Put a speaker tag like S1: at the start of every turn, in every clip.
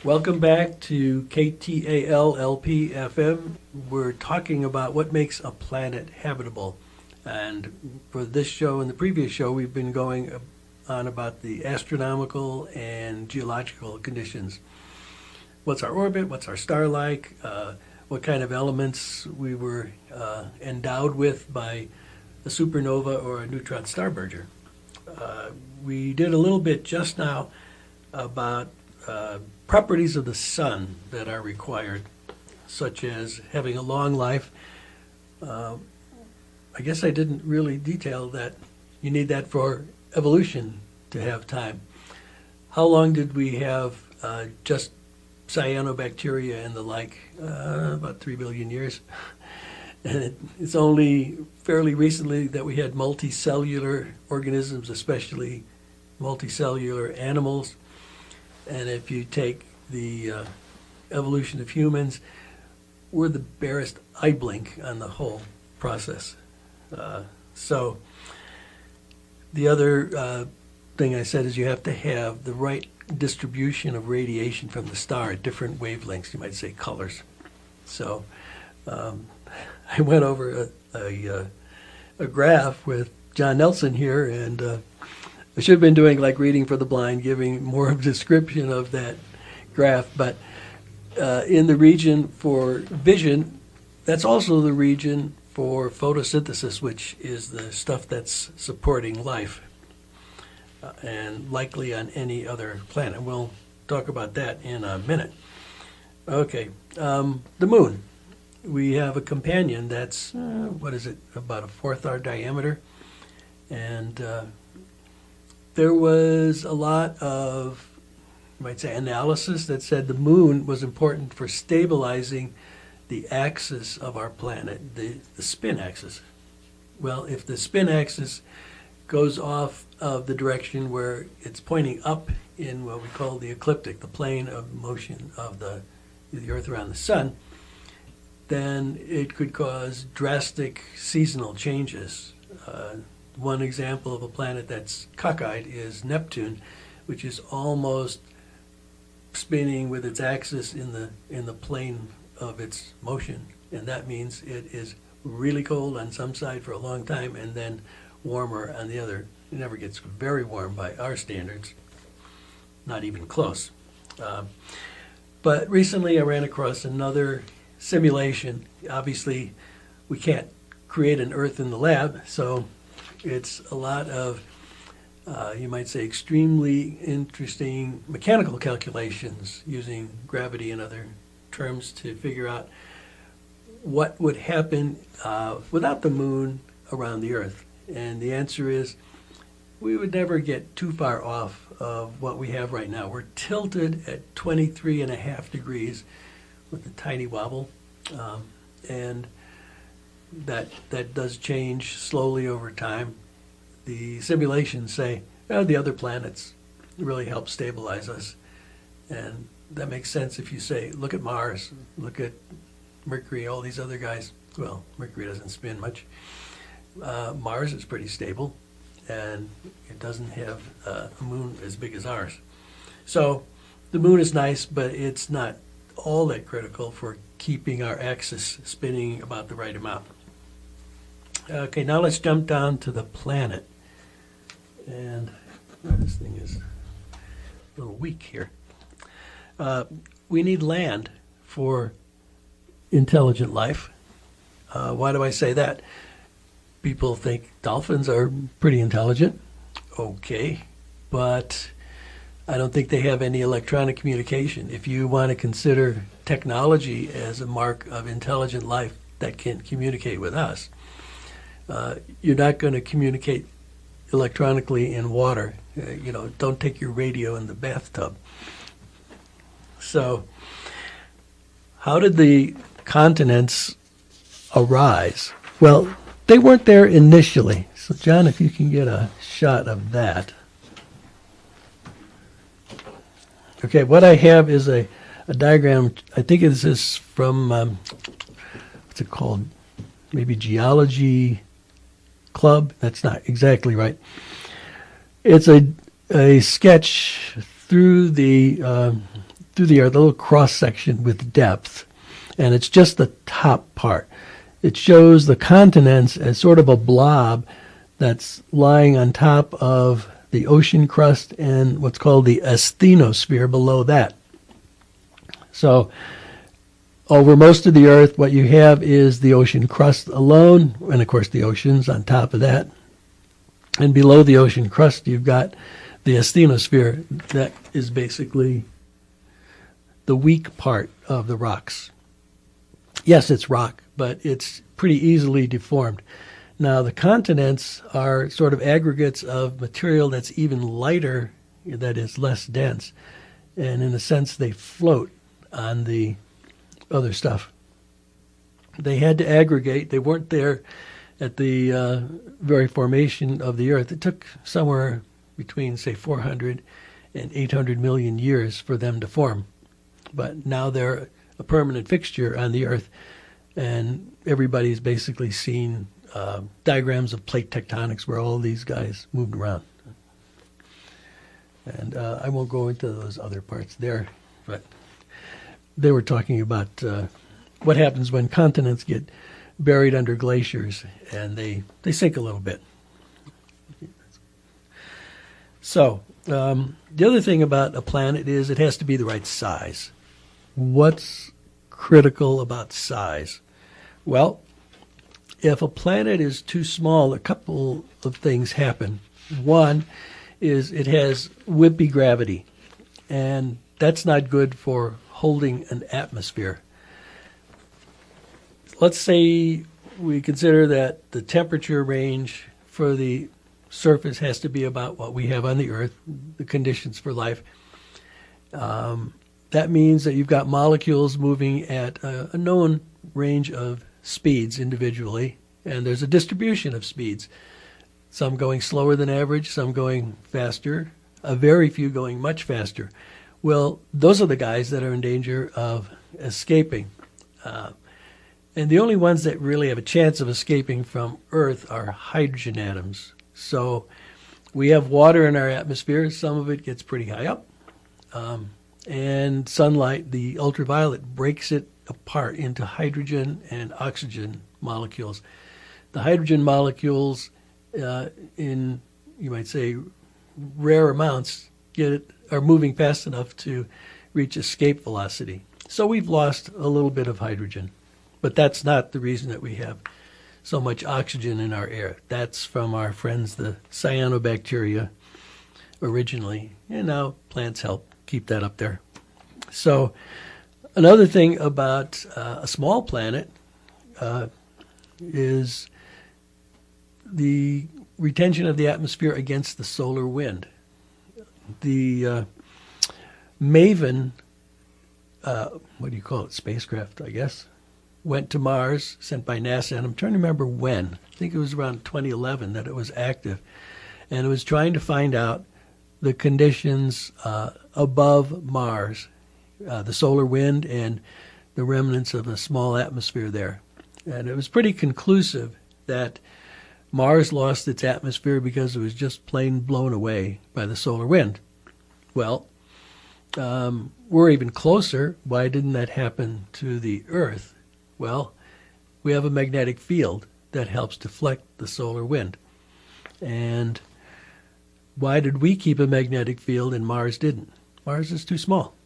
S1: Welcome back to KTAL LP FM. We're talking about what makes a planet habitable. And for this show and the previous show, we've been going on about the astronomical and geological conditions. What's our orbit? What's our star like? What kind of elements we were endowed with by a supernova or a neutron star merger. We did a little bit just now about properties of the sun that are required, such as having a long life. I guess I didn't really detail that you need that for evolution to have time. How long did we have just cyanobacteria and the like? About 3 billion years. And it's only fairly recently that we had multicellular organisms, especially multicellular animals. And if you take the evolution of humans, we're the barest eye blink on the whole process. So the other thing I said is you have to have the right distribution of radiation from the star at different wavelengths, you might say colors. So I went over a graph with John Nelson here, and I should have been doing like reading for the blind, giving more of a description of that graph, but in the region for vision, that's also the region for photosynthesis, which is the stuff that's supporting life, and likely on any other planet. We'll talk about that in a minute. Okay, the moon. We have a companion that's, about a fourth our diameter, and there was a lot of, you might say, analysis that said the moon was important for stabilizing the axis of our planet, the spin axis. Well, if the spin axis goes off of the direction where it's pointing up in what we call the ecliptic, the plane of motion of the Earth around the sun, then it could cause drastic seasonal changes. One example of a planet that's cockeyed is Neptune, which is almost spinning with its axis in the plane of its motion, and that means it is really cold on some side for a long time and then warmer on the other. It never gets very warm by our standards, not even close. But recently I ran across another simulation. Obviously, we can't create an Earth in the lab, so it's a lot of, you might say, extremely interesting mechanical calculations using gravity and other terms to figure out what would happen without the moon around the Earth. And the answer is we would never get too far off of what we have right now. We're tilted at 23.5 degrees with a tiny wobble, and that does change slowly over time. The simulations say the other planets really help stabilize us, and that makes sense if you say, look at Mars, look at Mercury, all these other guys. Well, Mercury doesn't spin much. Mars is pretty stable, and it doesn't have a moon as big as ours. So the moon is nice, but it's not all that critical for keeping our axis spinning about the right amount. Okay, now let's jump down to the planet. And this thing is a little weak here. We need land for intelligent life. Why do I say that? People think dolphins are pretty intelligent. Okay, but I don't think they have any electronic communication. If you want to consider technology as a mark of intelligent life that can communicate with us, you're not going to communicate electronically in water. Don't take your radio in the bathtub. So, how did the continents arise? Well, they weren't there initially. So, John, if you can get a shot of that. Okay, what I have is a diagram. I think this is from, what's it called? Maybe Geology Club. That's not exactly right. It's a sketch through the through the earth, a little cross section with depth, and it's just the top part. It shows the continents as sort of a blob that's lying on top of the ocean crust and what's called the asthenosphere below that. So over most of the earth, what you have is the ocean crust alone, and of course the oceans on top of that. And below the ocean crust, you've got the asthenosphere. That is basically the weak part of the rocks. Yes, it's rock, but it's pretty easily deformed. Now, the continents are sort of aggregates of material that's even lighter, that is less dense, and in a sense they float on the other stuff. They had to aggregate. They weren't there at the very formation of the Earth. It took somewhere between, say, 400 and 800 million years for them to form. But now they're a permanent fixture on the Earth, and everybody's basically seen diagrams of plate tectonics where all these guys moved around. And I won't go into those other parts there, but they were talking about what happens when continents get buried under glaciers and they sink a little bit. So the other thing about a planet is it has to be the right size. What's critical about size? Well, if a planet is too small, a couple of things happen. One is it has wimpy gravity, and that's not good for holding an atmosphere. Let's say we consider that the temperature range for the surface has to be about what we have on the Earth, the conditions for life. That means that you've got molecules moving at a known range of speeds individually, and there's a distribution of speeds. Some going slower than average, some going faster, a very few going much faster. Well, those are the guys that are in danger of escaping. And the only ones that really have a chance of escaping from Earth are hydrogen atoms. So we have water in our atmosphere. Some of it gets pretty high up. And sunlight, the ultraviolet, breaks it apart into hydrogen and oxygen molecules. The hydrogen molecules, in, you might say, rare amounts, are moving fast enough to reach escape velocity. So we've lost a little bit of hydrogen. But that's not the reason that we have so much oxygen in our air. That's from our friends, the cyanobacteria, originally. And now plants help keep that up there. So another thing about a small planet is the retention of the atmosphere against the solar wind. The MAVEN, what do you call it, spacecraft, I guess, went to Mars, sent by NASA, and I'm trying to remember when. I think it was around 2011 that it was active. And it was trying to find out the conditions above Mars, the solar wind and the remnants of a small atmosphere there. And it was pretty conclusive that Mars lost its atmosphere because it was just plain blown away by the solar wind. Well, we're even closer. Why didn't that happen to the Earth? Well, we have a magnetic field that helps deflect the solar wind. And why did we keep a magnetic field and Mars didn't? Mars is too small.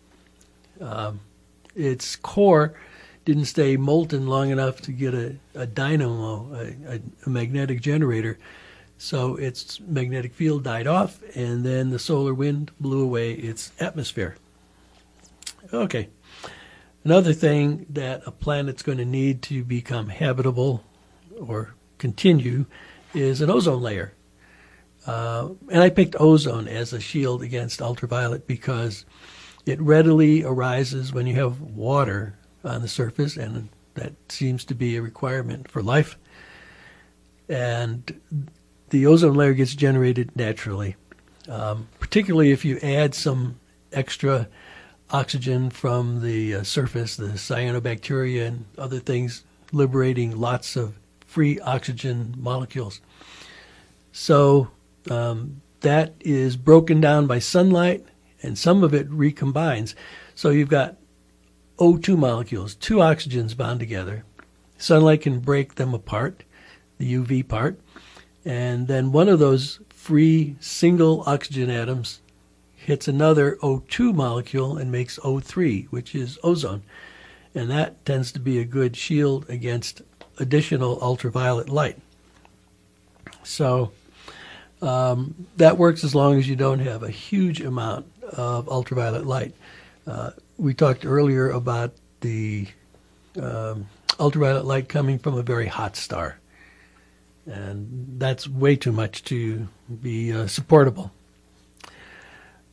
S1: Its core didn't stay molten long enough to get a dynamo, a magnetic generator. So its magnetic field died off, and then the solar wind blew away its atmosphere. Okay. Another thing that a planet's going to need to become habitable or continue is an ozone layer. And I picked ozone as a shield against ultraviolet because it readily arises when you have water on the surface, and that seems to be a requirement for life. And the ozone layer gets generated naturally, particularly if you add some extra oxygen from the surface, the cyanobacteria and other things liberating lots of free oxygen molecules. So that is broken down by sunlight, and some of it recombines. So you've got O2 molecules, two oxygens bound together. Sunlight can break them apart, the UV part, and then one of those free single oxygen atoms hits another O2 molecule and makes O3, which is ozone. And that tends to be a good shield against additional ultraviolet light. So that works as long as you don't have a huge amount of ultraviolet light. We talked earlier about the ultraviolet light coming from a very hot star. And that's way too much to be supportable.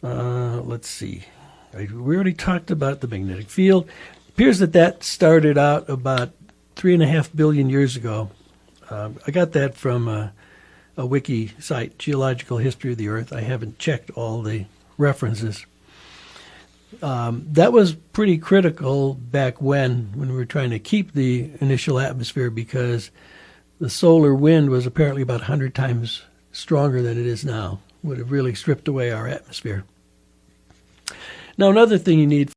S1: Let's see. We already talked about the magnetic field. It appears that started out about 3.5 billion years ago. I got that from a wiki site, Geological History of the Earth. I haven't checked all the references. That was pretty critical back when we were trying to keep the initial atmosphere, because the solar wind was apparently about 100 times stronger than it is now. Would have really stripped away our atmosphere. Now, another thing you need